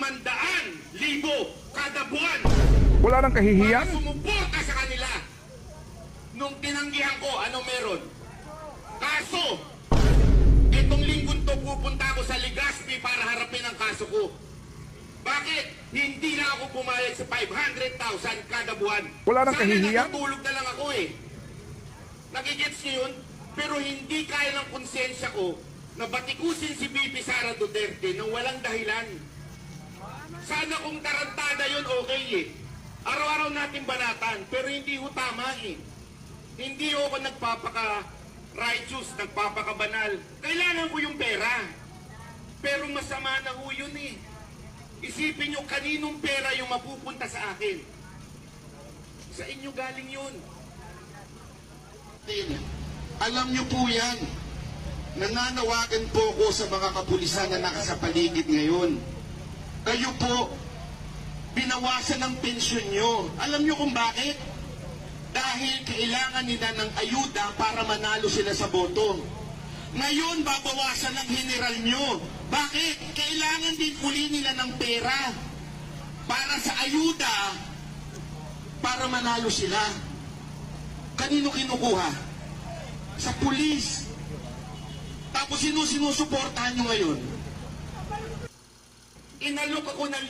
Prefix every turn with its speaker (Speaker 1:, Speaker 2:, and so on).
Speaker 1: 500,000 kada buwan.
Speaker 2: Wala nang kahihiyan.
Speaker 1: Para sumuporta sa kanila. Nung tinanggihan ko, anong meron? Kaso, itong linggong to pupunta ako sa Legazpi para harapin ang kaso ko. Bakit? Hindi na ako pumayag sa 500,000 kada buwan.
Speaker 2: Wala nang kahihiyan.
Speaker 1: Sana natutulog na lang ako eh. Nagigets niyo yun? Pero hindi kaya ng konsensya ko na batikusin si BP Sara Duterte nang walang dahilan. Sana kung tarantada yun, okay eh. Araw-araw natin banatan, pero hindi ho tama eh. Hindi ako nagpapaka-righteous, nagpapakabanal. Kailangan ko yung pera. Pero masama na ho yun eh. Isipin nyo kaninong pera yung mapupunta sa akin. Sa inyo galing yun. Alam nyo po yan. Nananawagan po ko sa mga kapulisan na nakasapaligid ngayon. Kayo po, binawasan ng pensyon nyo. Alam nyo kung bakit? Dahil kailangan nila ng ayuda para manalo sila sa boto. Ngayon, babawasan ng general nyo. Bakit? Kailangan din uli nila ng pera para sa ayuda para manalo sila. Kanino kinukuha? Sa pulis. Tapos sinusuportahan nyo ngayon. Inalok ako ng